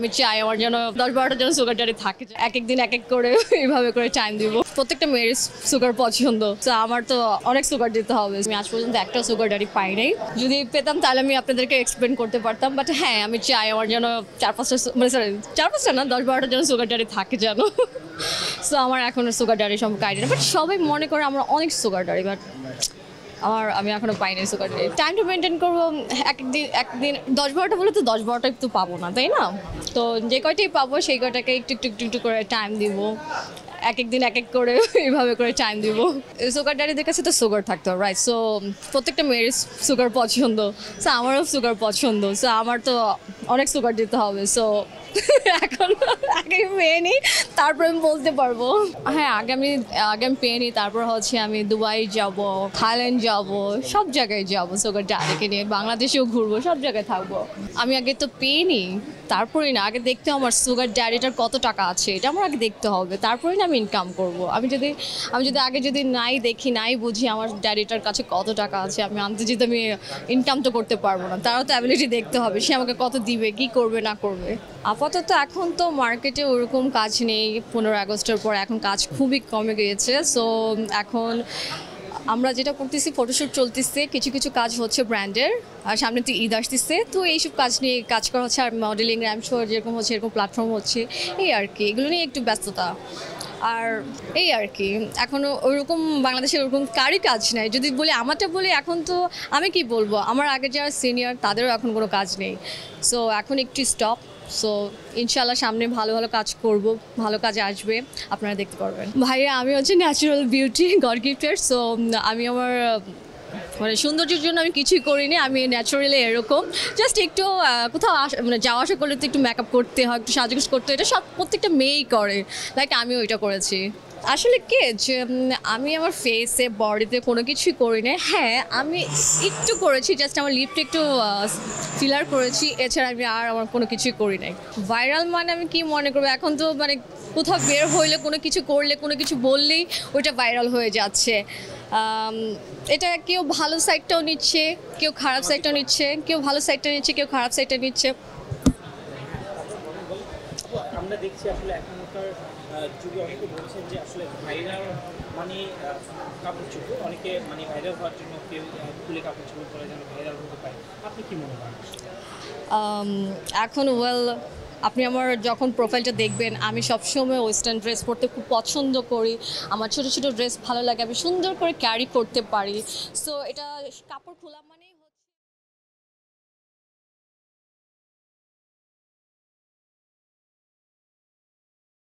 আমি চাই আমার যেন 10-12টা যেন সুগার ড্যাডি থাকে, এক এক দিন এক এক করে এইভাবে করে টাইম দিব। প্রত্যেকটা মেয়ের সুগার পছন্দ, তো আমার তো অনেক সুগার দিতে হবে। আমি আজ পর্যন্ত একটা সুগার ড্যাডি পাই নাই। যদি পেতাম তাহলে আমি আপনাদেরকে এক্সপ্লেন করতে পারতাম, বাট হ্যাঁ আমি চাই আমার যেন 4-5টা মানে সরি 4-5টা না 10-12টা যেন সুগার ড্যাডি থাকে যেন। সো আমার এখনো সুগার ড্যাডি সম্পর্কে আইডিয়া, বাট সবাই মনে করে আমরা অনেক সুগার ড্যাডি, বাট আমি এখনো পাইনি সুগার ড্যাডি। টাইমটা মেনটেন করবো, একদিন 10-12টা বলে তো 10-12টা একটু পাবো না, তাই না? তো যে কয়টাই পাবো সেই কয়টাকে একটু একটু একটু একটু করে টাইম দিব, এক এক দিন এক এক করে এইভাবে করে টাইম দিব। সুগার ড্যাডিদের কাছে তো সুগার থাকতো, রাইট? সো প্রত্যেকটা মেয়ের সুগার পছন্দ, সো আমারও সুগার পছন্দ, সো আমার তো অনেক সুগার দিতে হবে। সো এখন আগে পেয়ে নিই, তারপর আমি বলতে পারবো। হ্যাঁ, আগে আমি পেয়ে নিই, তারপর হচ্ছে আমি দুবাই যাব, থাইল্যান্ড যাব, সব জায়গায় যাব সুগার ড্যাডিকে নিয়ে, বাংলাদেশেও ঘুরবো, সব জায়গায় থাকবো। আমি আগে তো পেয়ে নিই, তারপরেই না আগে দেখতে হবে আমার সুগার ড্যাডিটার কত টাকা আছে, এটা আমার আগে দেখতে হবে, তারপরেই না আমি ইনকাম করব। আমি যদি আগে যদি নাই দেখি, নাই বুঝি আমার ড্যাডিটার কাছে কত টাকা আছে, আমি আনতে যদি আমি ইনকাম তো করতে পারবো না। তারও তো অ্যাবিলিটি দেখতে হবে, সে আমাকে কত দিবে, কি করবে না করবে। আপাতত এখন তো মার্কেটে ওরকম কাজ নেই, 15 আগস্টের পর এখন কাজ খুবই কমে গিয়েছে। সো এখন আমরা যেটা করতেছি, ফটোশ্যুট চলতেছে, কিছু কিছু কাজ হচ্ছে ব্র্যান্ডের, আর সামনে তো ঈদ আসতেছে, তো এইসব কাজ নিয়ে কাজ করা হচ্ছে, আর মডেলিং র্যাম্প শো যেরকম হচ্ছে এরকম প্ল্যাটফর্ম হচ্ছে, এই আর কি, এগুলো নিয়ে একটু ব্যস্ততা। আর এই আর কি, এখনও ওরকম বাংলাদেশে ওরকম কারই কাজ নাই। যদি বলি আমারটা বলি, এখন তো আমি কি বলবো, আমার আগে যারা সিনিয়র তাদেরও এখন কোনো কাজ নেই। সো এখন একটু স্টপ। সো ইনশাল্লাহ সামনে ভালো ভালো কাজ করব, ভালো কাজ আসবে, আপনারা দেখতে পারবেন। ভাইয়া আমি হচ্ছে natural beauty god gifted. So আমি আমার মানে সৌন্দর্যের জন্য আমি কিছুই করিনি, আমি ন্যাচারালি এরকম, জাস্ট একটু কোথাও মানে যাওয়া আসা করলে তো একটু মেকআপ করতে হয়, একটু সাজগোজ করতে হয়, এটা সব প্রত্যেকটা মেয়েই করে, লাইক আমিও এটা করেছি। আসলে কি যে আমি আমার ফেসে বডিতে কোনো কিছুই করি না। হ্যাঁ আমি একটু করেছি, জাস্ট আমার লিপটা একটু ফিলার করেছি, এছাড়া আমি আর আমার কোনো কিছুই করি নাই। ভাইরাল মানে আমি কি মনে করবো, এখন তো মানে কোথাও বের হইলে কোনো কিছু করলে কোনো কিছু বললেই ওইটা ভাইরাল হয়ে যাচ্ছে। এটা কেউ ভালো সাইডটাও নিচ্ছে, কেউ খারাপ সাইডটাও নিচ্ছে, কেউ ভালো সাইডটা নিচ্ছে, কেউ খারাপ সাইডটা নিচ্ছে। আমরা দেখছি আসলে এখনকার যুগে অনেকে বলছেন যে আসলে ভাইরাল মানে কাপড় চোপড়, অনেকে মানে ভাইরাল হওয়ার জন্য কেউ খুলে কাপড় চোপড় পরে যেন ভাইরাল হতে পারে, আপনি কি মনে করেন? এখন আপনি আমার যখন প্রোফাইলটা দেখবেন, আমি সবসময় ওয়েস্টার্ন ড্রেস পরতে খুব পছন্দ করি, আমার ছোটো ছোটো ড্রেস ভালো লাগে, আমি সুন্দর করে ক্যারি করতে পারি। সো এটা কাপড় খোলা